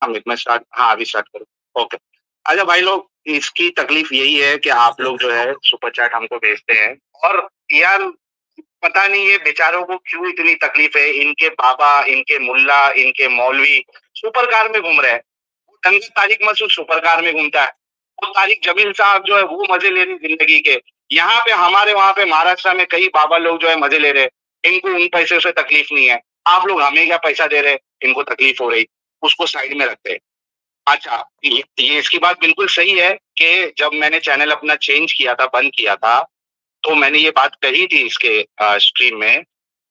अमित मैं स्टार्ट, हाँ अभी स्टार्ट करूँ, ओके। अच्छा भाई लोग, इसकी तकलीफ यही है कि आप लोग जो है सुपर चैट हमको भेजते हैं, और यार पता नहीं ये बेचारों को क्यों इतनी तकलीफ है। इनके बाबा, इनके मुल्ला, इनके मौलवी सुपर कार में घूम रहे हैं। वो तारिक मसूद सुपर कार में घूमता है। वो तारिक जमील साहब जो है वो मजे ले रहे हैं जिंदगी के। यहाँ पे हमारे वहां पे महाराष्ट्र में कई बाबा लोग जो है मजे ले रहे हैं। इनको उन पैसे से तकलीफ नहीं है। आप लोग हमें क्या पैसा दे रहे हैं, इनको तकलीफ हो रही, उसको साइड में रखते हैं। अच्छा, ये इसकी बात बिल्कुल सही है कि जब मैंने चैनल अपना चेंज किया था, बंद किया था, तो मैंने ये बात कही थी इसके स्ट्रीम में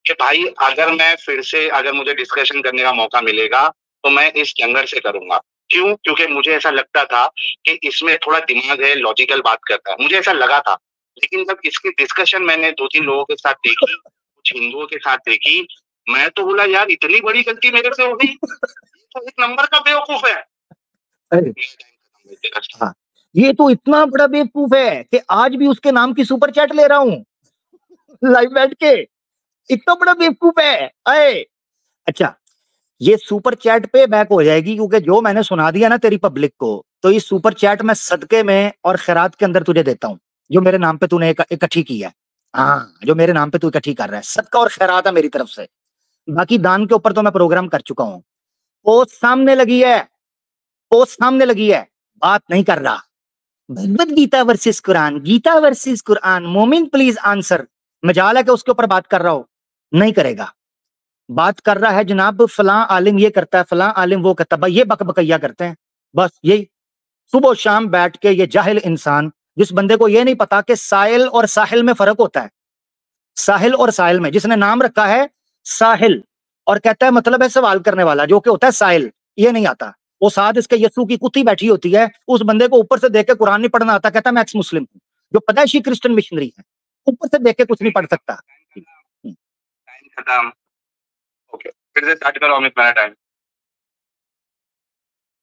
कि भाई अगर मैं फिर से, अगर मुझे डिस्कशन करने का मौका मिलेगा, तो मैं इस जंगल से करूँगा। क्यों? क्योंकि मुझे ऐसा लगता था कि इसमें थोड़ा दिमाग है, लॉजिकल बात करता है। मुझे ऐसा लगा था। लेकिन जब इसकी डिस्कशन मैंने 2-3 लोगों के साथ देखी, कुछ हिंदुओं के साथ देखी, मैं तो बोला यार इतनी बड़ी गलती मेरे से हो गई। तो एक नंबर का बेवकूफ है। अरे हाँ, ये तो इतना बड़ा बेवकूफ है कि आज भी उसके नाम की सुपर चैट ले रहा हूँ लाइव बैठ के। इतना बड़ा बेवकूफ है। अरे अच्छा, ये सुपर चैट पे बैक हो जाएगी क्योंकि जो मैंने सुना दिया ना तेरी पब्लिक को, तो इस सुपर चैट मैं सदके में और खैरात के अंदर तुझे देता हूँ, जो मेरे नाम पे तूने इकट्ठी की है। हाँ, जो मेरे नाम पे तू इकट्ठी कर रहा है, सदका और खैरात है मेरी तरफ से। बाकी दान के ऊपर तो मैं प्रोग्राम कर चुका हूँ। पोस्ट सामने लगी है, पोस्ट सामने लगी है, बात नहीं कर रहा। भगवत गीता वर्सेस कुरान, गीता वर्सेस कुरान, मोमिन प्लीज आंसर। मजाल है कि उसके ऊपर बात कर रहा हो, नहीं करेगा। बात कर रहा है जनाब फलां आलिम ये करता है, फलां आलिम वो करता है, भाई ये बकबकैया करते हैं। बस यही सुबह शाम बैठ के ये जाहिल इंसान, जिस बंदे को ये नहीं पता कि साहिल और साहिल में फर्क होता है। साहिल और साहिल में, जिसने नाम रखा है साहिल और कहता है मतलब है सवाल करने वाला, जो कि होता है साहिल, ये नहीं आता। वो साथ इसके यस्सू की कुत्ती बैठी होती है, उस बंदे को ऊपर से देख के कुरान नहीं पढ़ना आता, कहता है मैं एक्स मुस्लिम हूँ, जो पैदाइशी क्रिश्चियन मिशनरी है, ऊपर से देख के कुछ नहीं पढ़ सकता। टाइम खत्म, ओके फिर से स्टार्ट करो अमित, मेरा टाइम।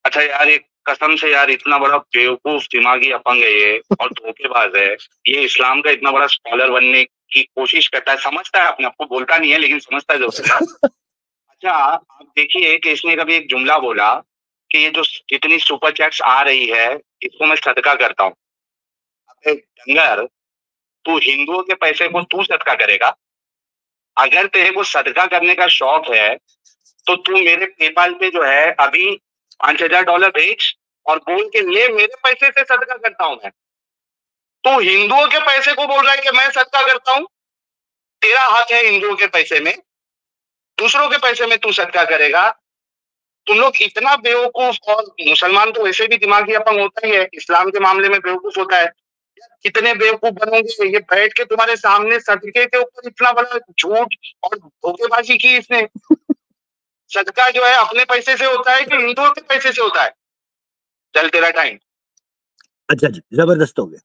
अच्छा यार, ये कसम से यार इतना बड़ा बेवकूफ दिमागी अपंग है ये, और धोखेबाज है। ये इस्लाम का इतना बड़ा स्कॉलर बनने की कोशिश करता है, समझता है अपने आपको, बोलता नहीं है लेकिन समझता है जरूर है। अच्छा आप देखिए कि इसने कभी एक जुमला बोला कि ये जो जितनी सुपर चैट्स आ रही है, इसको मैं सदका करता हूँ। अबे डंगर, तू हिंदुओं के पैसे को तू सदका करेगा? अगर तेरे को सदका करने का शौक है, तो तू मेरे पेपाल पे जो है अभी $5,000 भेज और बोल के ले, मेरे पैसे से सदका करता हूं मैं। तू हिंदुओं के पैसे को बोल रहा है कि मैं सदका करता हूं? तेरा हक है हिंदुओं के पैसे में, दूसरों के पैसे में तू सदका करेगा? तुम लोग इतना बेवकूफ, और मुसलमान तो वैसे भी दिमागी अपंग होता ही है, इस्लाम के मामले में बेवकूफ होता है। कितने बेवकूफ बनोगे, ये बैठ के तुम्हारे सामने सदके के ऊपर इतना बड़ा झूठ और धोखेबाजी की इसने। सदका जो है अपने पैसे से होता है कि हिंदुओं के पैसे से होता है? चल तेरा टाइम। अच्छा जी, जबरदस्त हो गया।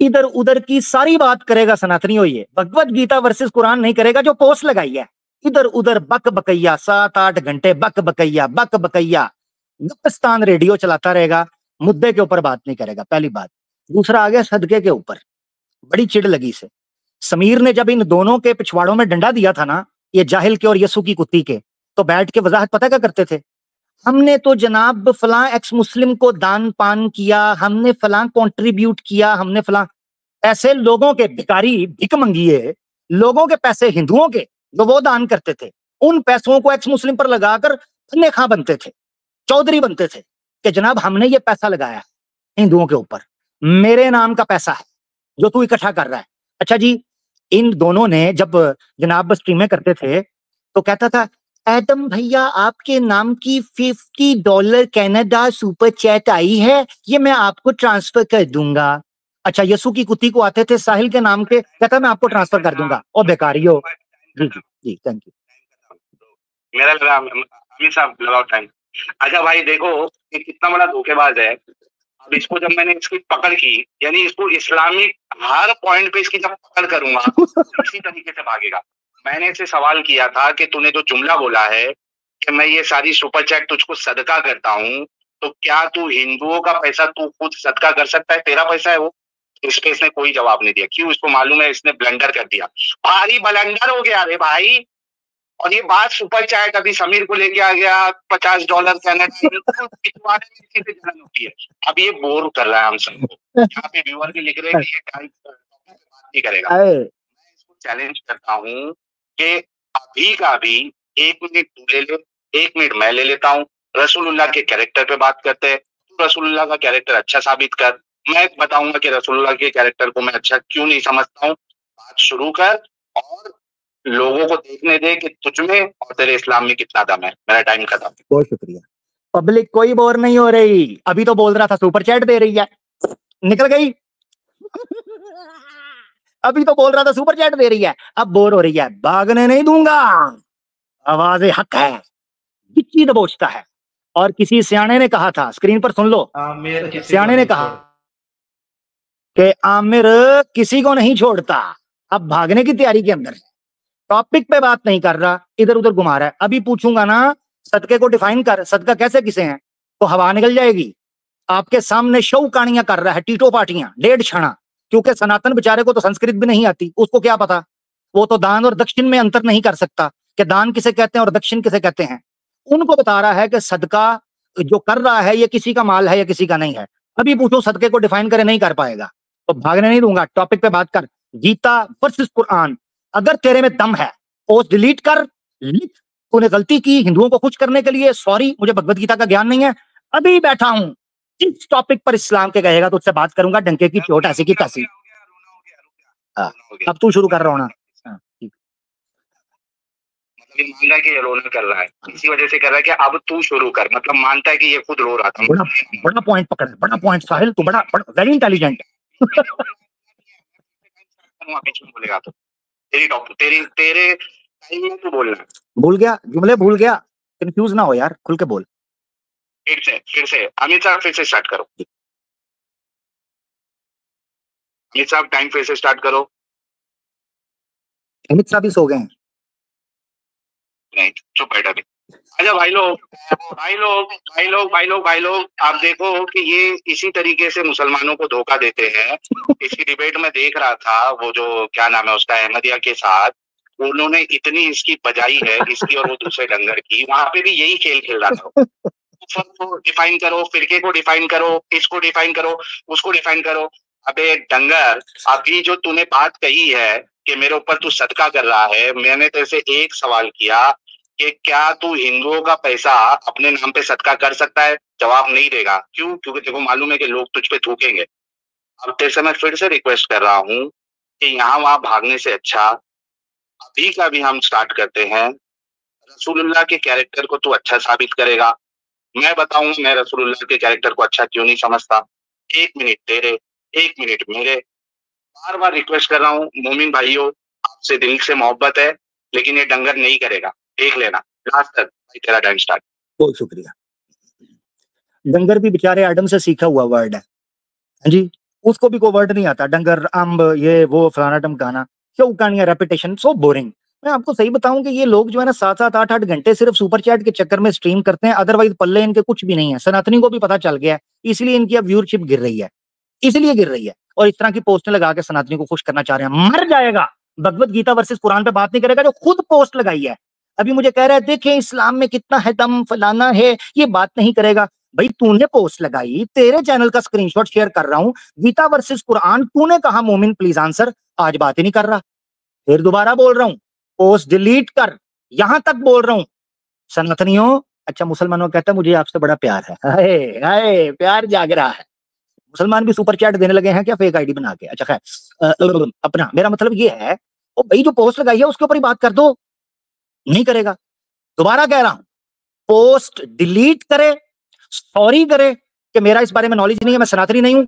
इधर उधर की सारी बात करेगा सनातनी हो, ये भगवत गीता वर्सेस कुरान नहीं करेगा, जो पोस्ट लगाई है इधर उधर बक बकैया, 7-8 घंटे बक बकैया बक बकैया, गपस्तान रेडियो चलाता रहेगा, मुद्दे के ऊपर बात नहीं करेगा, पहली बात। दूसरा आ गया सदके के ऊपर, बड़ी चिढ़ लगी से। समीर ने जब इन दोनों के पिछवाड़ों में डंडा दिया था ना, ये जाहिल के और यसु की कुत्ती के, तो बैठ के वजाहत पता क्या करते थे? हमने तो जनाब फलां एक्स मुस्लिम को दान पान किया, हमने फलां कंट्रीब्यूट किया, हमने फलां। ऐसे लोगों के भिखारी भिक मंगिए, लोगों के पैसे हिंदुओं के जो वो दान करते थे, उन पैसों को एक्स मुस्लिम पर लगाकर फन्ने खां बनते थे, चौधरी बनते थे कि जनाब हमने ये पैसा लगाया हिंदुओं के ऊपर, मेरे नाम का पैसा है जो तू इकट्ठा कर रहा है। अच्छा जी, इन दोनों ने जब जनाब स्ट्रीमें करते थे तो कहता था एडम भैया आपके नाम की $50 कनाडा सुपर चैट आई है, ये मैं आपको ट्रांसफर कर दूंगा। अच्छा, यसु की कुत्ती को आते थे साहिल के नाम के, कहता मैं आपको ट्रांसफर कर दूंगा। और बेकारियो, जी जी जी, थैंक यू। मेरा लगा अमित साहब लगाओ टाइम। अच्छा भाई देखो, ये कितना बड़ा धोखेबाज है। अब इसको जब मैंने इसकी पकड़ की, यानी इसको इस्लामिक हर पॉइंट पे इसकी जब पकड़ करूंगा, इसी तरीके से भागेगा। मैंने इसे सवाल किया था कि तूने जो जुमला बोला है कि मैं ये सारी सुपर चैट तुझको सदका करता हूँ, तो क्या तू हिंदुओं का पैसा तू खुद सदका कर सकता है? तेरा पैसा है वो। इस पे इसने कोई जवाब नहीं दिया। क्यों? इसको मालूम है इसने ब्लंडर कर दिया, भारी ब्लंडर हो गया रे भाई। और ये बात सुपर चैट अभी समीर को लेके आ गया $50 कनाडा, पिछवाड़े में इसी से जलन होती है। अब ये बोर कर रहा है हम सबको। यहाँ पे व्यूअर भी लिख रहे हैं कि ये टाइप बात नहीं करेगा। मैं इसको चैलेंज करता हूँ कि अभी का अभी 1 मिनट तू ले ले, 1 मिनट मैं ले लेता हूँ, रसूलुल्लाह के कैरेक्टर पे बात करते हैं। तू रसूलुल्लाह का कैरेक्टर अच्छा साबित कर, मैं बताऊंगा कि रसूलुल्लाह के कैरेक्टर को मैं अच्छा क्यों नहीं समझता हूँ। बात शुरू कर और लोगों को देखने दे कि तुझ में और तेरे इस्लाम में कितना दम है। मेरा टाइम खत्म। बहुत शुक्रिया। पब्लिक कोई बोर नहीं हो रही। अभी तो बोल रहा था सुपर चैट दे रही है, निकल गई। अभी तो बोल रहा था सुपर चैट दे रही है, अब बोर हो रही है। भागने नहीं दूंगा, आवाज हक है, गिच्ची दबोचता है। और किसी सियाने ने कहा था, स्क्रीन पर सुन लो, सियाने ने कहा कि आमिर किसी को नहीं छोड़ता। अब भागने की तैयारी के अंदर है, टॉपिक पे बात नहीं कर रहा, इधर उधर घुमा रहा है। अभी पूछूंगा ना सदके को डिफाइन कर, सदका कैसे किसे हैं, तो हवा निकल जाएगी। आपके सामने शव कहानियां कर रहा है, टीटो पाटियां, 1.5 क्षणा। क्योंकि सनातन बेचारे को तो संस्कृत भी नहीं आती, उसको क्या पता। वो तो दान और दक्षिण में अंतर नहीं कर सकता कि दान किसे कहते हैं और दक्षिण किसे कहते हैं। उनको बता रहा है कि सदका जो कर रहा है ये किसी का माल है या किसी का नहीं है। अभी पूछो सदके को डिफाइन करे, नहीं कर पाएगा। तो भागने नहीं दूंगा, टॉपिक पे बात कर। गीता वर्सेस कुरान, अगर तेरे में दम है पोस्ट डिलीट कर, लिख तूने गलती की हिंदुओं को खुश करने के लिए, सॉरी मुझे भगवत गीता का ज्ञान नहीं है। अभी बैठा हूं, जिस टॉपिक पर इस्लाम के कहेगा तो उससे बात करूंगा, डंके की चोट ऐसी की तैसी। अब तू शुरू कर रहा हो ना। मतलब ये मान रहा है कि ये रोना कर रहा है, इसी वजह से कर रहा है कि अब तू शुरू कर, मतलब मानता है कि ये खुद रो रहा था। बड़ा पॉइंट पकड़, बड़ा पॉइंट साहिल, तू बड़ा वेरी इंटेलिजेंट। बोलेगा तो तेरे टाइम में तू बोलना। भूल गया, जुमले भूल गया, कंफ्यूज ना हो यार, खुल के बोल। फिर से अमित साहब फिर से स्टार्ट करो। अमित साहब टाइम फिर से स्टार्ट करो। अमित साहब भी सो गए हैं। नहीं चुप बैठा भी। अच्छा भाई लोग आप देखो कि ये इसी तरीके से मुसलमानों को धोखा देते हैं। इसी डिबेट में देख रहा था, वो जो क्या नाम है उसका, अहमदिया के साथ, उन्होंने इतनी इसकी बजाई है, इसकी और वो दूसरे डंगर की, वहां पे भी यही खेल खेल रहा था। को डिफाइन करो, फिरके को डिफाइन करो, इसको डिफाइन करो, उसको डिफाइन करो। अबे डंगर, अभी जो तूने बात कही है कि मेरे ऊपर तू सदका कर रहा है, मैंने तेरे से एक सवाल किया कि क्या तू हिंदुओं का पैसा अपने नाम पे सदका कर सकता है? जवाब नहीं देगा। क्यों? क्योंकि तेरे को मालूम है कि लोग तुझ पे थूकेंगे। अब तेरे से मैं फिर से रिक्वेस्ट कर रहा हूँ कि यहाँ वहां भागने से अच्छा अभी का भी हम स्टार्ट करते हैं। रसूलुल्लाह के कैरेक्टर को तू अच्छा साबित करेगा, मैं बताऊंगा मैं रसूलुल्लाह के कैरेक्टर को अच्छा क्यों नहीं समझता। 1 मिनट तेरे, 1 मिनट मेरे। बार बार रिक्वेस्ट कर रहा हूँ मोमिन भाइयों, आपसे दिल से मोहब्बत है, लेकिन ये डंगर नहीं करेगा, देख लेना लास्ट तक। भाई तेरा टाइम स्टार्ट। बहुत शुक्रिया। डंगर भी बेचारे एडम से सीखा हुआ वर्ड है जी, उसको भी कोई वर्ड नहीं आता। डंगर, अम्ब, ये वो फलाना टमकाना, क्यों कहानियां, रेपिटेशन, सो बोरिंग। मैं आपको सही बताऊं कि ये लोग जो है ना 7-7 8-8 घंटे सिर्फ सुपर चैट के चक्कर में स्ट्रीम करते हैं, अदरवाइज पल्ले इनके कुछ भी नहीं है। सनातनी को भी पता चल गया है, इसलिए इनकी अब व्यूअरशिप गिर रही है, इसलिए गिर रही है। और इस तरह की पोस्टें लगा के सनातनी को खुश करना चाह रहे हैं। मर जाएगा, भगवत गीता वर्सेस कुरान पे बात नहीं करेगा, जो खुद पोस्ट लगाई है। अभी मुझे कह रहा है देखें इस्लाम में कितना है दम, फलाना है, ये बात नहीं करेगा। भाई तूने पोस्ट लगाई, तेरे चैनल का स्क्रीनशॉट शेयर कर रहा हूं, गीता वर्सेस कुरान, तूने कहा मोमिन प्लीज आंसर, आज बात ही नहीं कर रहा। फिर दोबारा बोल रहा हूं, पोस्ट डिलीट कर, यहां तक बोल रहा हूं। सनातनियों, अच्छा मुसलमानों कहता है मुझे आपसे बड़ा प्यार है, हाय हाय प्यार जाग रहा है। मुसलमान भी सुपर चैट देने लगे हैं क्या फेक आईडी बना के? अच्छा खैर, अपना मेरा मतलब ये है, ओ भाई जो पोस्ट लगाई है उसके ऊपर ही बात कर दो, नहीं करेगा। दोबारा कह रहा हूं, पोस्ट डिलीट करे, सॉरी करे कि मेरा इस बारे में नॉलेज नहीं है, मैं सनातनी नहीं हूं।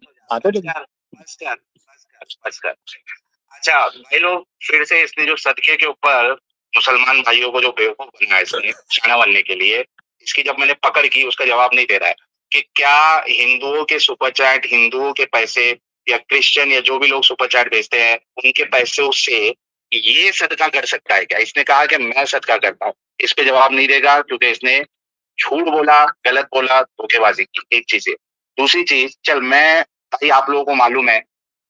अच्छा भाई लोग, फिर से इसने जो सदके के ऊपर मुसलमान भाइयों को जो बेवकूफ बनाया इसने निशाना बनने के लिए, इसकी जब मैंने पकड़ की, उसका जवाब नहीं दे रहा है कि क्या हिंदुओं के सुपर चैट, हिंदुओं के पैसे या क्रिश्चियन या जो भी लोग सुपर चैट भेजते हैं उनके पैसों से ये सदका कर सकता है क्या? इसने कहा कि मैं सदका करता हूँ, इस पे जवाब नहीं देगा क्योंकि इसने झूठ बोला, गलत बोला, धोखेबाजी की। एक चीज है। दूसरी चीज, चल मैं, भाई आप लोगों को मालूम है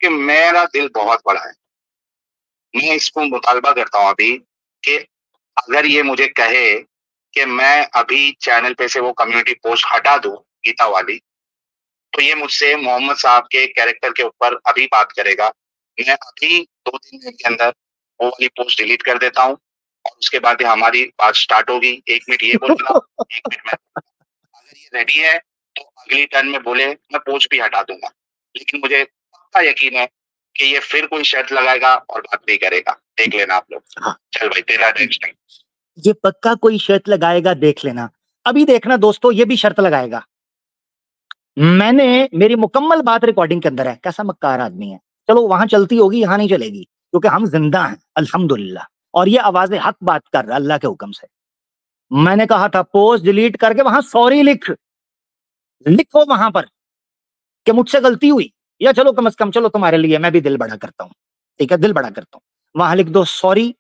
कि मेरा दिल बहुत बड़ा है, मैं इसको मुतालबा करता हूँ अभी कि अगर ये मुझे कहे कि मैं अभी चैनल पे से वो कम्युनिटी पोस्ट हटा दूं गीता वाली, तो ये मुझसे मोहम्मद साहब के कैरेक्टर के ऊपर अभी बात करेगा। मैं अभी 2-3 दिन के अंदर वो वाली पोस्ट डिलीट कर देता हूँ और उसके बाद हमारी बात स्टार्ट होगी। 1 मिनट ये बोलेगा, 1 मिनट मैं। अगर ये रेडी है तो अगली टर्न में बोले मैं पोस्ट भी हटा दूंगा, लेकिन मुझे पक्का यकीन है कि ये फिर कोई शर्त लगाएगा और बात नहीं करेगा। देख लेना आप लोग। हाँ, चल भाई तेरा टेंशन। ये पक्का कोई शर्त लगाएगा, देख लेना। अभी देखना दोस्तों, ये भी शर्त लगाएगा। मैंने मेरी मुकम्मल बात रिकॉर्डिंग के अंदर है, कैसा मक्कार आदमी है। चलो वहां चलती होगी, यहां नहीं चलेगी, क्योंकि हम जिंदा हैं अल्हम्दुलिल्लाह, और ये आवाज हक बात कर रहा अल्लाह के हुक्म से। मैंने कहा था पोस्ट डिलीट करके वहां सॉरी लिखो वहां पर कि मुझसे गलती हुई, या चलो कम से कम चलो तुम्हारे लिए मैं भी दिल बड़ा करता हूं, ठीक है, दिल बड़ा करता हूं। वहां लिख दो सॉरी,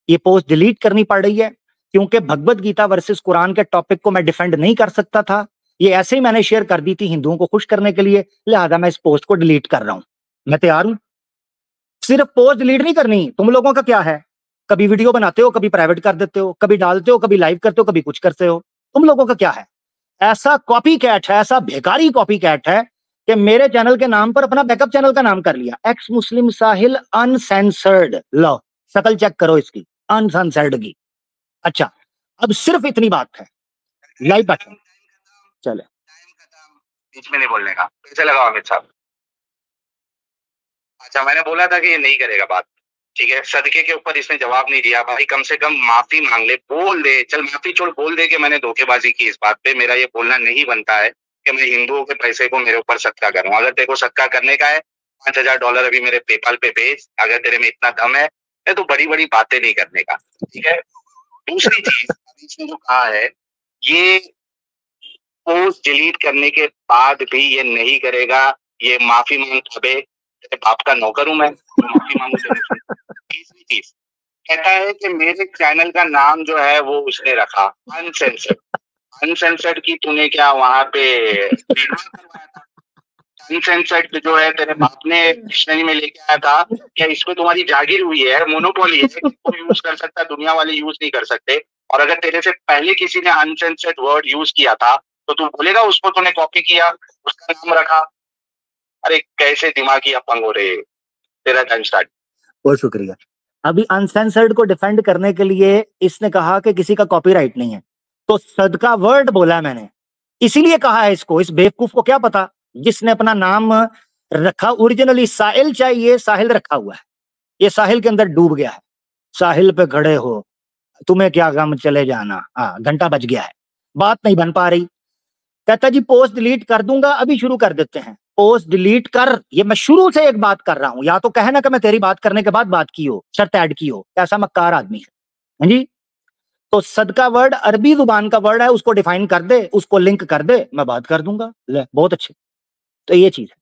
ये पोस्ट डिलीट करनी पड़ रही है क्योंकि भगवत गीता वर्सेस कुरान के टॉपिक को मैं डिफेंड नहीं कर सकता था। ये ऐसे ही मैंने शेयर कर दी थी हिंदुओं को खुश करने के लिए, लिहाजा मैं इस पोस्ट को डिलीट कर रहा हूं। मैं तैयार हूं। सिर्फ पोस्ट डिलीट नहीं करनी। तुम लोगों का क्या है, कभी वीडियो बनाते हो, कभी प्राइवेट कर देते हो, कभी डालते हो, कभी लाइव करते हो, कभी कुछ करते हो। तुम लोगों का क्या है? ऐसा कॉपी कैट है, ऐसा बेकारी कॉपी कैट है कि मेरे चैनल के नाम पर अपना बैकअप चैनल का नाम कर लिया, एक्स मुस्लिम साहिल अनसेंसर्ड। लो शक्ल चेक करो इसकी, अनसेंसर्ड की। अच्छा, अब सिर्फ इतनी बात है, लाइव बैठो, चले। बीच में नहीं बोलने का। पैसे लगाओ अमित साहब। अच्छा, मैंने बोला था कि ये नहीं करेगा बात, ठीक है। सदके के ऊपर इसने जवाब नहीं दिया। भाई कम से कम माफी मांग ले, बोल दे, चल माफी छोड़, बोल दे कि मैंने धोखेबाजी की इस बात पे। मेरा ये बोलना नहीं बनता है कि मैं हिंदुओं के पैसे को मेरे ऊपर सदका करूं। अगर तेरे को सदका करने का है, $5000 अभी मेरे पेपाल पे भेज, अगर तेरे में इतना दम है तो बड़ी बड़ी बातें नहीं करने का, ठीक है। दूसरी चीज, अभी इसने जो कहा है, ये पोस्ट डिलीट करने के बाद भी ये नहीं करेगा, ये माफी मांग अबे तेरे बाप का नौकर हूं मैं माफी मांगू तेरे से। तीसरी चीज कहता है कि मेरे चैनल का नाम जो है वो उसने रखा अनसेंसर्ड। अनसेंसर्ड की तूने क्या वहां पे ट्रेडमार्क करवाया था? अनसेंसर्ड जो है तेरे बाप ने डिक्शनरी में लेके आया था, क्या इसमें तुम्हारी जागीर हुई है, मोनोपोली है, कोई यूज कर सकता, दुनिया वाले यूज नहीं कर सकते। और अगर तेरे से पहले किसी ने अनसेंसर्ड वर्ड यूज किया था तो तू बोलेगा उसको तूने कॉपी किया, उसका नाम रखा। अरे कैसे दिमागी अपंग हो रहे। तेरा टाइम स्टार्ट। बहुत शुक्रिया। अभी अनसेंसर्ड को डिफेंड करने के लिए इसने कहा कि किसी का कॉपीराइट नहीं है, तो सदका वर्ड बोला मैंने, इसीलिए कहा है इसको। इस बेवकूफ को क्या पता, जिसने अपना नाम रखा ओरिजिनली साहिल चाहिए, साहिल रखा हुआ है, ये साहिल के अंदर डूब गया है। साहिल पे खड़े हो, तुम्हें क्या गम, चले जाना। हाँ, घंटा बज गया है, बात नहीं बन पा रही। कहता जी पोस्ट डिलीट कर दूंगा। अभी शुरू कर देते हैं, पोस्ट डिलीट कर। ये मैं शुरू से एक बात कर रहा हूं, या तो कहना कि मैं तेरी बात करने के बाद बात की हो, शर्त ऐड की हो। कैसा मक्कार आदमी है, हाँ जी। तो सदका वर्ड अरबी जुबान का वर्ड है, उसको डिफाइन कर दे, उसको लिंक कर दे, मैं बात कर दूंगा। ले बहुत अच्छे। तो ये चीज है,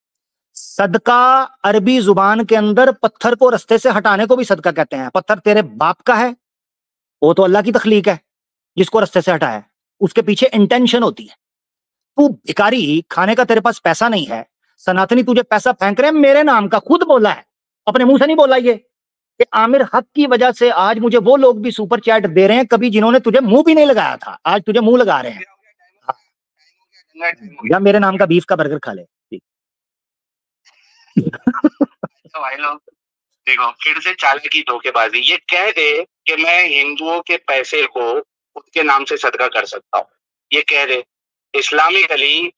सदका अरबी जुबान के अंदर पत्थर को रास्ते से हटाने को भी सदका कहते हैं। पत्थर तेरे बाप का है, वो तो अल्लाह की तख्लीक है, जिसको रास्ते से हटाया है उसके पीछे इंटेंशन होती है। तू भिखारी, खाने का तेरे पास पैसा नहीं है, सनातनी तुझे पैसा फेंक रहे हैं मेरे नाम का, खुद बोला है, अपने मुंह से नहीं बोला ये, कि आमिर हक की वजह से आज मुझे वो लोग भी सुपर चैट दे रहे हैं कभी जिन्होंने तुझे मुंह भी नहीं लगाया था, आज तुझे मुंह लगा रहे हैं। या मेरे नाम का बीफ का बर्गर खा ले। तो भाई लोग देखो, फिर से चालाकी धोखेबाजी। ये कह दे कि मैं हिंदुओं के पैसे को खुद के नाम से सदका कर सकता हूँ, ये कह दे इस्लामिकली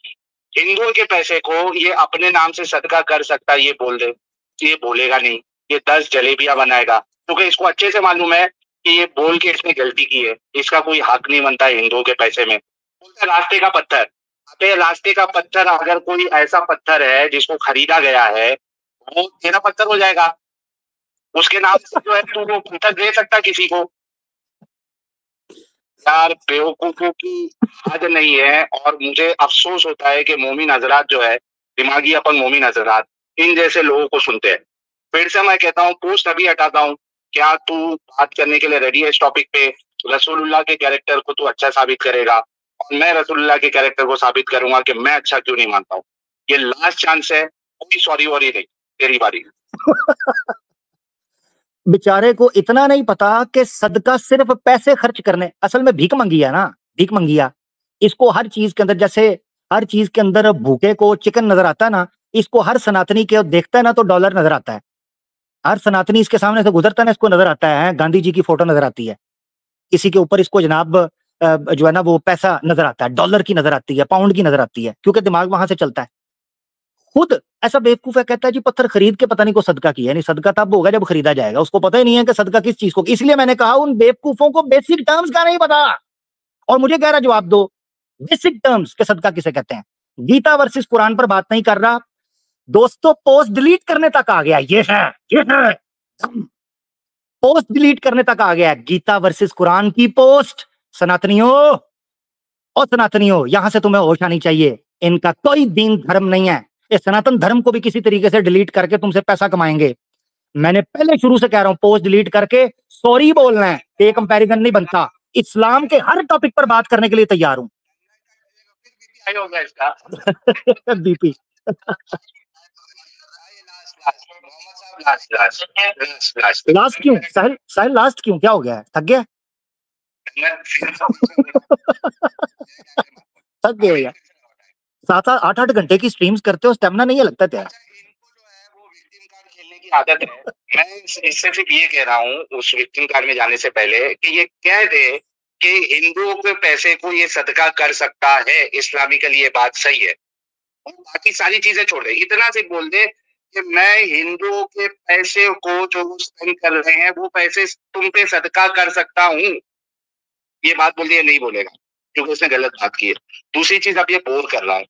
हिंदुओं के पैसे को ये अपने नाम से सदका कर सकता है, ये बोल दे। ये बोलेगा नहीं, ये 10 जलेबियां बनाएगा, क्योंकि इसको अच्छे से मालूम है कि ये बोल के इसने गलती की है, इसका कोई हक नहीं बनता है हिंदुओं के पैसे में। बोलता है रास्ते का पत्थर। अबे रास्ते का पत्थर अगर कोई ऐसा पत्थर है जिसको खरीदा गया है, वो तेरा पत्थर हो जाएगा। उसके नाम से जो है तू वो पत्थर दे सकता किसी को। यार बेवकूफों की हद नहीं है। और मुझे अफसोस होता है कि मोमिन हजरात जो है, दिमागी अपन मोमिन हजरात, इन जैसे लोगों को सुनते हैं। फिर से मैं कहता हूँ पोस्ट अभी हटाता हूँ। क्या तू बात करने के लिए रेडी है इस टॉपिक पे? रसूलुल्लाह के कैरेक्टर को तू अच्छा साबित करेगा और मैं रसूलुल्लाह के कैरेक्टर को साबित करूंगा कि मैं अच्छा क्यों नहीं मानता हूँ। ये लास्ट चांस है, कोई सॉरी वॉरी नहीं, तेरी बारी। बेचारे को इतना नहीं पता कि सदका सिर्फ पैसे खर्च करने, असल में भीख मंगिया ना, भीख मंगिया। इसको हर चीज के अंदर, जैसे हर चीज के अंदर भूखे को चिकन नजर आता है ना, इसको हर सनातनी के देखता है ना तो डॉलर नजर आता है। हर सनातनी इसके सामने से गुजरता है ना, इसको नजर आता है गांधी जी की फोटो नजर आती है, किसी के ऊपर इसको जनाब जो है ना वो पैसा नजर आता है, डॉलर की नजर आती है, पाउंड की नजर आती है, क्योंकि दिमाग वहां से चलता है। खुद ऐसा बेवकूफ है, कहता है जी पत्थर खरीद के पता नहीं को सदका किया, नहीं सदका तब होगा जब खरीदा जाएगा, उसको पता ही नहीं है कि सदका किस चीज को। इसलिए मैंने कहा उन बेवकूफों को बेसिक टर्म्स का नहीं पता, और मुझे कह रहा जवाब दो बेसिक टर्म्स के सदका किसे कहते हैं। गीता वर्सेस कुरान पर बात नहीं कर रहा दोस्तों, पोस्ट डिलीट करने तक आ गया, ये है पोस्ट डिलीट करने तक आ गया, गीता वर्सेस कुरान की पोस्ट। सनातनियों और सनातनियों, यहां से तुम्हें होश आनी चाहिए, इनका कोई दीन धर्म नहीं है। इस सनातन धर्म को भी किसी तरीके से डिलीट करके तुमसे पैसा कमाएंगे। मैंने पहले शुरू से कह रहा हूं, पोस्ट डिलीट करके सॉरी बोलना है, ये कंपैरिजन नहीं बनता। इस्लाम के हर टॉपिक पर बात करने के लिए तैयार हूं। बीपी लास्ट क्यों साहिल, साहिल लास्ट क्यों, क्या हो गया, थक गया? थक गए यार, 7-8 घंटे की स्ट्रीम्स करते हो, स्टेमिना नहीं है लगता क्या? खेलने की आदत है। मैं इससे सिर्फ ये कह रहा हूँ उस विक्टिम कार्ड में जाने से पहले कि ये कह दे कि हिंदुओं के पैसे को ये सदका कर सकता है, इस्लामिकली ये बात सही है, और बाकी सारी चीजें छोड़ दे, इतना सिर्फ बोल दे कि मैं हिंदुओं के पैसे को जो स्पेंड कर रहे हैं वो पैसे तुम पे सदका कर सकता हूँ, ये बात बोल दिया, नहीं बोलेगा क्योंकि उसने गलत बात की है। दूसरी चीज अब ये बोर कर रहा है,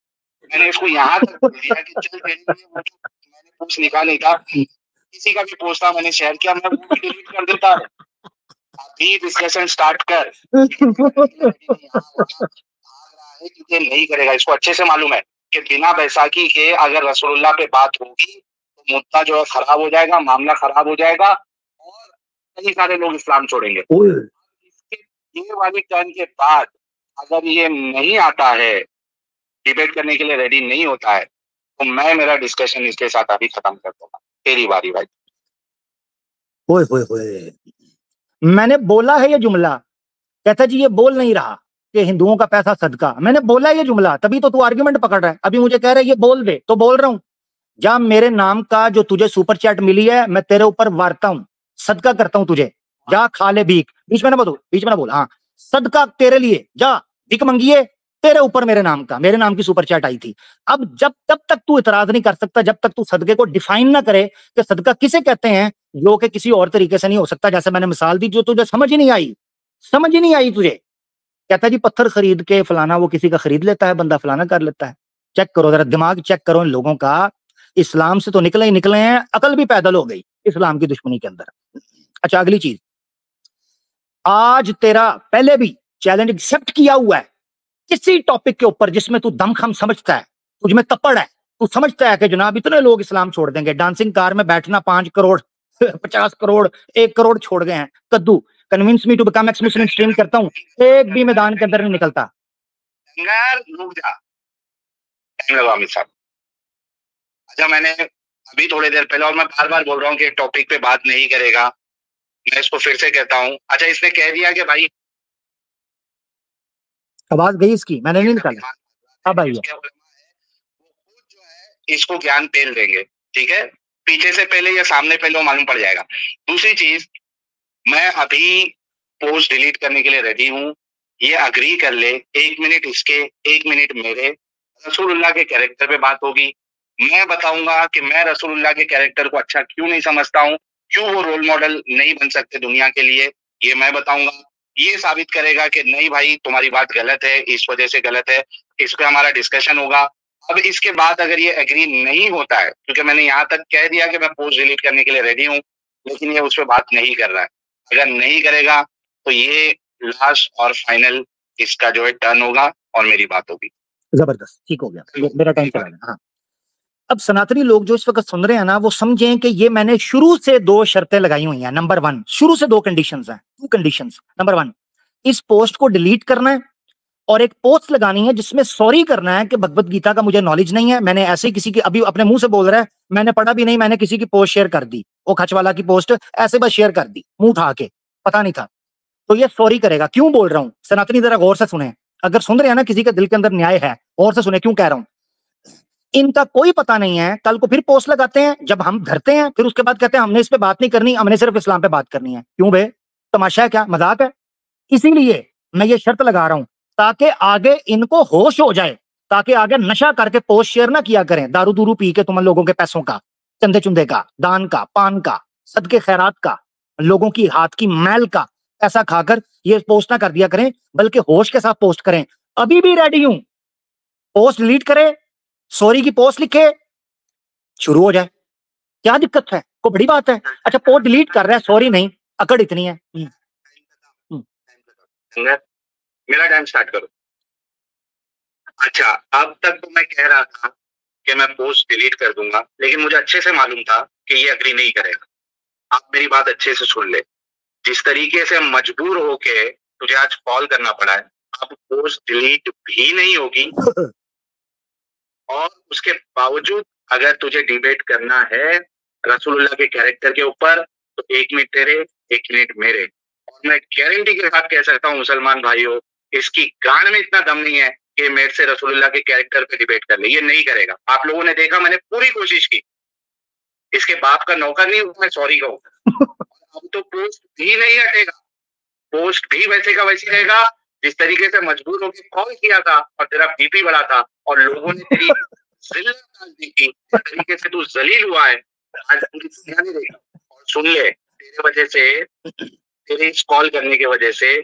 मैंने इसको यहाँ तक बोल दिया कि चल तेरे लिए वो मैंने पोस्ट लिखा नहीं था, किसी का भी पोस्ट था मैंने शेयर किया, मैं वो भी डिलीट कर देता है। अभी डिस्कशन स्टार्ट कर, क्योंकि नहीं करेगा, इसको अच्छे से मालूम है कि बिना बैसाखी के अगर रसूलुल्लाह पे बात होगी तो मुद्दा जो है खराब हो जाएगा, मामला खराब हो जाएगा और कई सारे लोग इस्लाम छोड़ेंगे। ये वाली टर्न के बाद अगर ये नहीं आता है, डिबेट करने के लिए रेडी नहीं होता है, तो मैं मेरा डिस्कशन इसके साथ अभी खत्म कर दूंगा। तेरी बारी भाई। ओए होए होए, मैंने बोला है ये जुमला, कहता जी ये बोल नहीं रहा कि हिंदुओं का पैसा सदका, मैंने बोला ये जुमला, तभी तो तू आर्गुमेंट पकड़ रहा है। अभी मुझे कह रहा है ये बोल दे, तो बोल रहा हूं, जब मेरे नाम का जो तुझे सुपर चैट मिली है मैं तेरे ऊपर वारता हूं, सदका करता हूं तुझे, जा खा ले भीख। बीच में ना बोल, बीच में ना बोल, हाँ सदका तेरे लिए, जा भीख मंगिए, तेरे ऊपर मेरे नाम का, मेरे नाम की सुपर चैट आई थी। अब जब तब तक तू इतराज नहीं कर सकता जब तक तू सदके को डिफाइन ना करे कि सदका किसे कहते हैं, जो कि किसी और तरीके से नहीं हो सकता। जैसे मैंने मिसाल दी जो तुझे समझ ही नहीं आई, समझ ही नहीं आई तुझे। कहता जी पत्थर खरीद के फलाना, वो किसी का खरीद लेता है बंदा, फलाना कर लेता है। चेक करो जरा, दिमाग चेक करो इन लोगों का, इस्लाम से तो निकले ही निकले हैं, अकल भी पैदल हो गई इस्लाम की दुश्मनी के अंदर। अच्छा अगली चीज, आज तेरा पहले भी चैलेंज एक्सेप्ट किया हुआ है किसी टॉपिक के ऊपर जिसमें तू दमखम समझता है, तुझमें तपड़ है, तू समझता है कि जनाब इतने लोग इस्लाम छोड़ देंगे। डांसिंग कार में बैठना 5 करोड़ 50 करोड़ 1 करोड़ छोड़ गए हैं, कद्दू convince me to become ex Muslim stream करता हूं, एक भी मैदान के अंदर नहीं निकलता। रुक जा, टाइम लगा अमित साहब। अच्छा मैंने अभी थोड़ी देर पहले, और मैं बार बार बोल रहा हूँ कि टॉपिक पे बात नहीं करेगा, मैं इसको फिर से कहता हूँ। अच्छा इसने कह दिया कि भाई, आवाज गई इसकी, मैंने नहीं निकाला। अब आई है, इसको ज्ञान पेल देंगे, ठीक है, पीछे से पहले या सामने पहले वो मालूम पड़ जाएगा। दूसरी चीज, मैं अभी पोस्ट डिलीट करने के लिए रेडी हूँ, ये अग्री कर ले, 1 मिनट इसके 1 मिनट मेरे, रसूलुल्लाह के कैरेक्टर पे बात होगी। मैं बताऊंगा कि मैं रसूलुल्लाह के कैरेक्टर को अच्छा क्यों नहीं समझता हूँ, क्यों वो रोल मॉडल नहीं बन सकते दुनिया के लिए, ये मैं बताऊंगा। ये साबित करेगा कि नहीं भाई तुम्हारी बात गलत है, इस वजह से गलत है, इस पे हमारा डिस्कशन होगा। अब इसके बाद अगर ये एग्री नहीं होता है, क्योंकि मैंने यहाँ तक कह दिया कि मैं पोस्ट डिलीट करने के लिए रेडी हूँ, लेकिन ये उस पर बात नहीं कर रहा है, अगर नहीं करेगा तो ये लास्ट और फाइनल इसका जो है टर्न होगा और मेरी बात होगी। जबरदस्त, ठीक हो गया, मेरा टाइम चला गया। हाँ, अब सनातनी लोग जो इस वक्त सुन रहे हैं ना, वो समझें कि ये मैंने शुरू से 2 शर्तें लगाई हुई हैं। नंबर 1, शुरू से 2 कंडीशंस हैं, 2 कंडीशंस। नंबर 1, इस पोस्ट को डिलीट करना है, और एक पोस्ट लगानी है जिसमें सॉरी करना है कि भगवत गीता का मुझे नॉलेज नहीं है, मैंने ऐसे ही किसी की, अभी अपने मुंह से बोल रहा है, मैंने पढ़ा भी नहीं, मैंने किसी की पोस्ट शेयर कर दी, वो खचवाला की पोस्ट ऐसे बस शेयर कर दी मुंह उठा के, पता नहीं था। तो ये सॉरी करेगा। क्यों बोल रहा हूं सनातनी, जरा गौर से सुने, अगर सुन रहे हैं ना किसी के दिल के अंदर न्याय है, गौर से सुने क्यों कह रहा हूं। इनका कोई पता नहीं है, कल को फिर पोस्ट लगाते हैं, जब हम धरते हैं फिर उसके बाद कहते हैं हमने इस पे बात नहीं करनी, हमने सिर्फ इस्लाम पे बात करनी है। क्यों बे, तमाशा है क्या, मजाक है? इसीलिए मैं ये शर्त लगा रहा हूं ताकि आगे इनको होश हो जाए, ताकि आगे नशा करके पोस्ट शेयर ना किया करें, दारू दूरू पी के तुम लोगों के पैसों का, चंदे चुंदे का, दान का, पान का, सदके खैरात का, लोगों की हाथ की मैल का पैसा खाकर ये पोस्ट ना कर दिया करें, बल्कि होश के साथ पोस्ट करें। अभी भी रेडी हूं, पोस्ट डिलीट करे, सॉरी की पोस्ट लिखे, शुरू हो जाए, क्या दिक्कत है, कोई बड़ी बात है? अच्छा पोस्ट डिलीट कर रहा है, सॉरी नहीं, अकड़ इतनी है। मेरा टाइम स्टार्ट करो। अच्छा, अब तक तो मैं कह रहा था कि मैं पोस्ट डिलीट कर दूंगा, लेकिन मुझे अच्छे से मालूम था कि ये अग्री नहीं करेगा। आप मेरी बात अच्छे से सुन ले, जिस तरीके से मजबूर होके तुझे आज कॉल करना पड़ा है, अब पोस्ट डिलीट भी नहीं होगी। और उसके बावजूद अगर तुझे डिबेट करना है रसूलुल्लाह के कैरेक्टर के ऊपर, तो 1 मिनट तेरे 1 मिनट मेरे, और मैं गारंटी के साथ कह सकता हूँ मुसलमान भाइयों, इसकी गांड में इतना दम नहीं है कि मेरे से रसूलुल्लाह के कैरेक्टर पे डिबेट कर ले, ये नहीं करेगा। आप लोगों ने देखा, मैंने पूरी कोशिश की, इसके बाप का नौकर नहीं हूं मैं, सॉरी कहूँ। अब तो पोस्ट भी नहीं हटेगा, पोस्ट भी वैसे का वैसे रहेगा जिस तरीके से मजबूर होकर कॉल किया था और तेरा बीपी बढ़ा था और लोगों ने तेरी जिल्लत डाल दी थी, जिस तरीके से तू जलील हुआ है, आज पूरी दुनिया नहीं देगी। और सुन ले, तेरे वजह से, तेरे इस कॉल करने की वजह से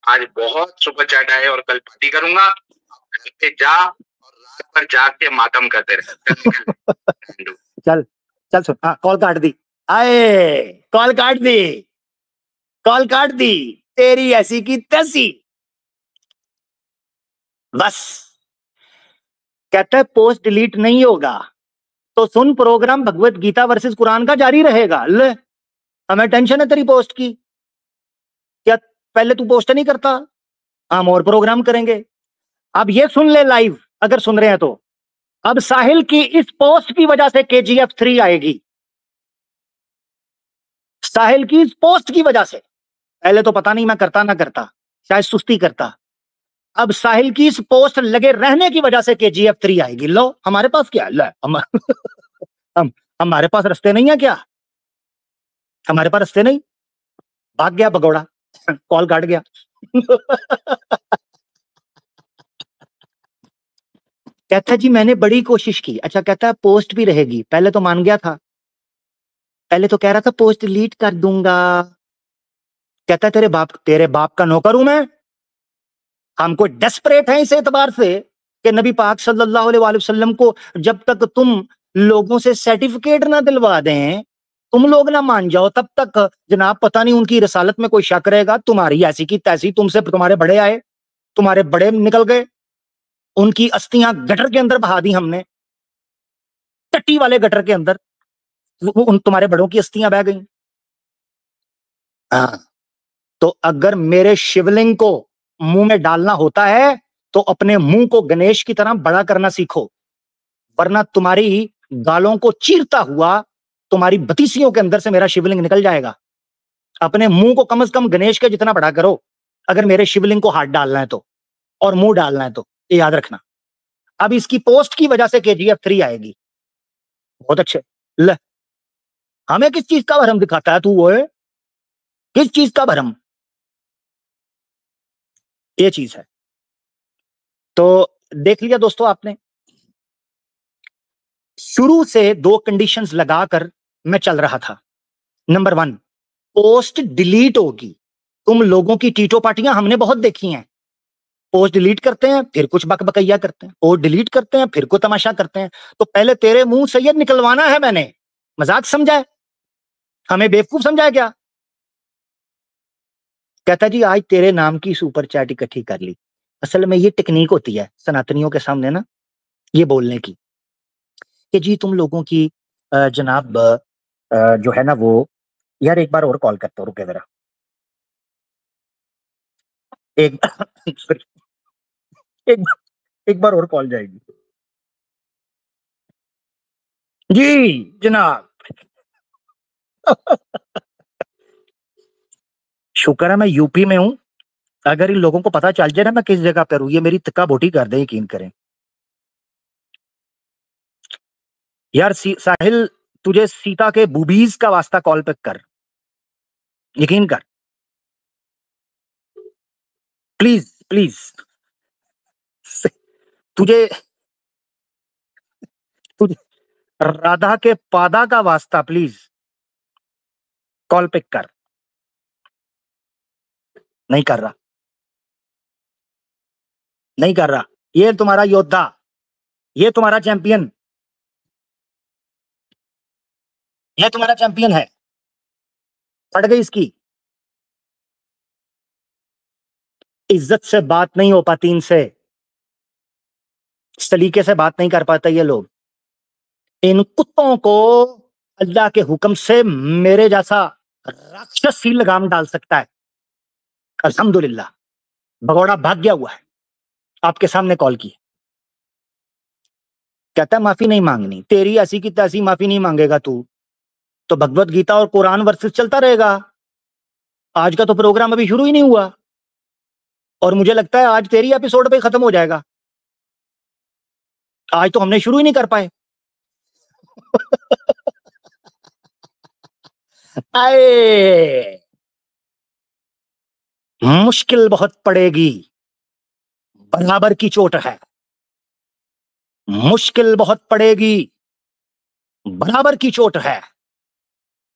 आज बहुत सुपर चैट आए और कल पार्टी करूंगा। घर पे जा और रात भर जाग के मातम करते रहे। चल चल सुन, हाँ कॉल काट दी, आए कॉल काट दी, कॉल काट दी, तेरी ऐसी की तैसी। बस कहता है पोस्ट डिलीट नहीं होगा, तो सुन, प्रोग्राम भगवत गीता वर्सेस कुरान का जारी रहेगा। ले, हमें टेंशन है तेरी पोस्ट की, क्या पहले तू पोस्ट नहीं करता? हम और प्रोग्राम करेंगे। अब ये सुन ले लाइव, अगर सुन रहे हैं तो, अब साहिल की इस पोस्ट की वजह से KGF 3 आएगी, साहिल की इस पोस्ट की वजह से। पहले तो पता नहीं मैं करता ना करता, शायद सुस्ती करता, अब साहिल की इस पोस्ट लगे रहने की वजह से KGF 3 आएगी। लो, हमारे पास क्या है, हम हमारे पास रास्ते नहीं है क्या? हमारे पास रास्ते नहीं, भाग गया भगोड़ा, कॉल काट गया। कहता जी मैंने बड़ी कोशिश की। अच्छा, कहता है पोस्ट भी रहेगी, पहले तो मान गया था, पहले तो कह रहा था पोस्ट डिलीट कर दूंगा। कहता है तेरे बाप का नौकर हूं मैं? हमको डेस्परेट है इस एतबार से कि नबी पाक सल्लल्लाहु अलैहि वसल्लम को जब तक तुम लोगों से सर्टिफिकेट ना दिलवा दें, तुम लोग ना मान जाओ, तब तक जनाब पता नहीं उनकी रसालत में कोई शक रहेगा। तुम्हारी ऐसी की तैसी, तुमसे तुम्हारे बड़े आए, तुम्हारे बड़े निकल गए, उनकी अस्थियां गटर के अंदर बहा दी हमने, टट्टी वाले गटर के अंदर उन तुम्हारे बड़ों की अस्थियां बह गई। हाँ, तो अगर मेरे शिवलिंग को मुंह में डालना होता है तो अपने मुंह को गणेश की तरह बड़ा करना सीखो, वरना तुम्हारी गालों को चीरता हुआ तुम्हारी बतीसियों के अंदर से मेरा शिवलिंग निकल जाएगा। अपने मुंह को कम से कम गणेश के जितना बड़ा करो, अगर मेरे शिवलिंग को हाथ डालना है तो, और मुंह डालना है तो, ये याद रखना। अब इसकी पोस्ट की वजह से KGF 3 आएगी। बहुत अच्छे, ले, हमें किस चीज का भरम दिखाता है तू? वो किस चीज का भरम? ये चीज है। तो देख लिया दोस्तों आपने, शुरू से 2 कंडीशंस लगाकर मैं चल रहा था। नंबर 1, पोस्ट डिलीट होगी। तुम लोगों की टीटो पार्टियां हमने बहुत देखी हैं, पोस्ट डिलीट करते हैं फिर कुछ बकबकैया करते हैं, पोस्ट डिलीट करते हैं फिर को तमाशा करते हैं। तो पहले तेरे मुंह से ये निकलवाना है मैंने, मजाक समझा है? हमें बेवकूफ समझा है क्या? कहता जी आज तेरे नाम की सुपर चैट इकट्ठी कर ली। असल में ये टेक्निक होती है सनातनियों के सामने ना, ये बोलने की कि जी तुम लोगों की जनाब जो है ना वो, यार एक बार और कॉल करता हूं, रुके जरा एक sorry, एक बार और कॉल जाएगी। जी जनाब। शुक्र है मैं यूपी में हूं। अगर इन लोगों को पता चल जाए ना मैं किस जगह पर हूं, ये मेरी तिक्का बोटी कर दे, यकीन करें। यार साहिल, तुझे सीता के बूबीज का वास्ता कॉल पे कर, यकीन कर, प्लीज प्लीज। तुझे तुझे राधा के पादा का वास्ता प्लीज कॉल पिक कर। नहीं कर रहा, नहीं कर रहा। ये तुम्हारा योद्धा, ये तुम्हारा चैंपियन, ये तुम्हारा चैंपियन है। पड़ गई इसकी। इज्जत से बात नहीं हो पाती इनसे, इस तरीके से बात नहीं कर पाते ये लोग। इन कुत्तों को अल्लाह के हुक्म से मेरे जैसा राक्षस ही लगाम डाल सकता है। अल्हम्दुलिल्लाह भगोड़ा भाग गया हुआ है, आपके सामने कॉल की। कहता है माफी नहीं मांगनी, तेरी ऐसी की तैसी माफी नहीं मांगेगा तू तो भगवत गीता और कुरान वर्सेस चलता रहेगा। आज का तो प्रोग्राम अभी शुरू ही नहीं हुआ और मुझे लगता है आज तेरी एपिसोड पे खत्म हो जाएगा। आज तो हमने शुरू ही नहीं कर पाए। आए मुश्किल बहुत पड़ेगी, बराबर की चोट है। मुश्किल बहुत पड़ेगी, बराबर की चोट है।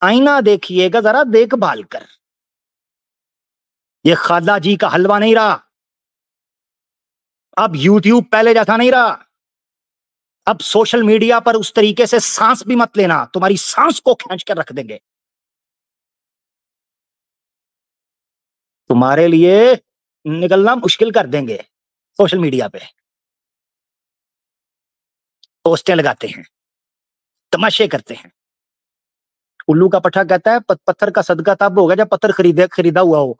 आईना देखिएगा जरा देखभाल कर। ये खाला जी का हलवा नहीं रहा, अब यूट्यूब पहले जैसा नहीं रहा। अब सोशल मीडिया पर उस तरीके से सांस भी मत लेना, तुम्हारी सांस को खींच कर रख देंगे। तुम्हारे लिए निकलना मुश्किल कर देंगे। सोशल मीडिया पे पोस्टें लगाते हैं, तमाशे करते हैं। उल्लू का पठा कहता है पत्थर का सदका तब होगा जब पत्थर खरीदा हुआ हो।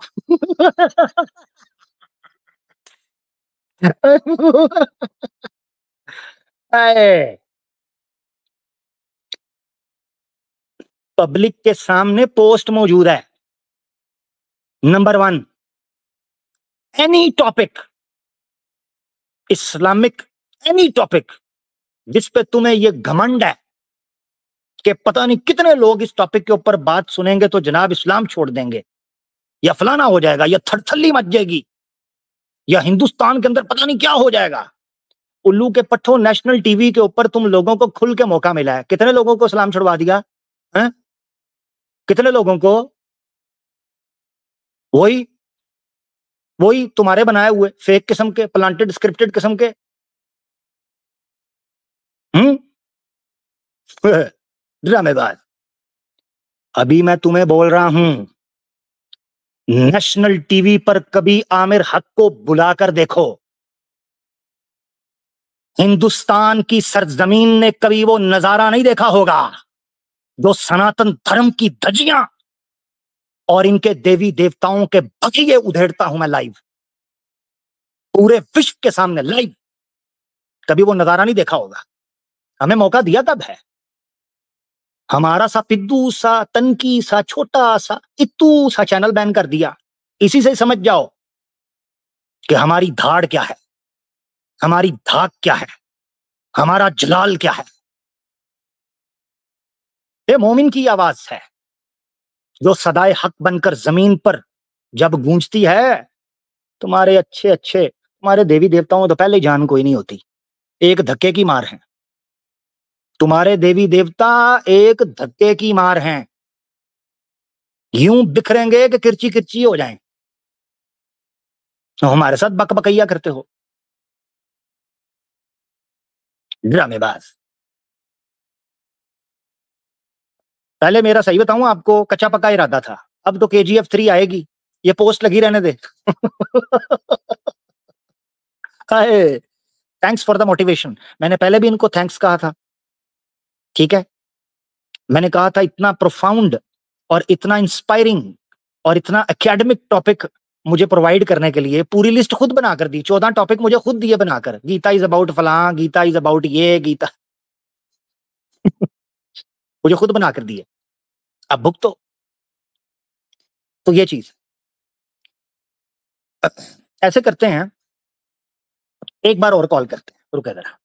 पब्लिक के सामने पोस्ट मौजूद है। Number 1, any topic Islamic, any topic जिस पे तुम्हें ये घमंड है कि पता नहीं कितने लोग इस टॉपिक के ऊपर बात सुनेंगे तो जनाब इस्लाम छोड़ देंगे, या फलाना हो जाएगा, या थरथल्ली मच जाएगी, या हिंदुस्तान के अंदर पता नहीं क्या हो जाएगा। उल्लू के पट्टों, नेशनल टीवी के ऊपर तुम लोगों को खुल के मौका मिला है। कितने लोगों को इस्लाम छुड़वा दिया है? कितने लोगों को? वही वही तुम्हारे बनाए हुए फेक किस्म के, प्लांटेड स्क्रिप्टेड किस्म के। ड्रामेबाज। अभी मैं तुम्हें बोल रहा हूं, नेशनल टीवी पर कभी आमिर हक को बुलाकर देखो। हिंदुस्तान की सरजमीन ने कभी वो नजारा नहीं देखा होगा जो सनातन धर्म की धज्जियां और इनके देवी देवताओं के बगिए उधेड़ता हूं मैं लाइव, पूरे विश्व के सामने लाइव। कभी वो नजारा नहीं देखा होगा। हमें मौका दिया कब है? हमारा सा पिद्दू सा, तनकी सा, छोटा सा, इत्तू सा चैनल बैन कर दिया। इसी से समझ जाओ कि हमारी धाड़ क्या है, हमारी धाक क्या है, हमारा जलाल क्या है। ये मोमिन की आवाज है जो सदाए हक बनकर जमीन पर जब गूंजती है। तुम्हारे अच्छे अच्छे, तुम्हारे देवी देवताओं तो पहले जान कोई नहीं होती, एक धक्के की मार है। तुम्हारे देवी देवता एक धक्के की मार हैं, यूं बिखरेंगे कि किरची किरची हो जाएं। तो हमारे साथ बकबकैया करते हो, ड्रामेबाज। पहले मेरा सही बताऊं आपको, कच्चा पक्का इरादा था, अब तो KGF 3 आएगी, ये पोस्ट लगी रहने दे। Thanks for the motivation. मैंने पहले भी इनको थैंक्स कहा था, ठीक है। मैंने कहा था इतना प्रोफाउंड और इतना इंस्पायरिंग और इतना एकेडमिक टॉपिक मुझे प्रोवाइड करने के लिए पूरी लिस्ट खुद बनाकर दी, 14 टॉपिक मुझे खुद दिए बनाकर, गीता इज अबाउट फलां, गीता इज अबाउट ये, गीता मुझे खुद बनाकर दिए, अब भुगतो। तो ये चीज ऐसे करते हैं, एक बार और कॉल करते हैं, रुके जरा।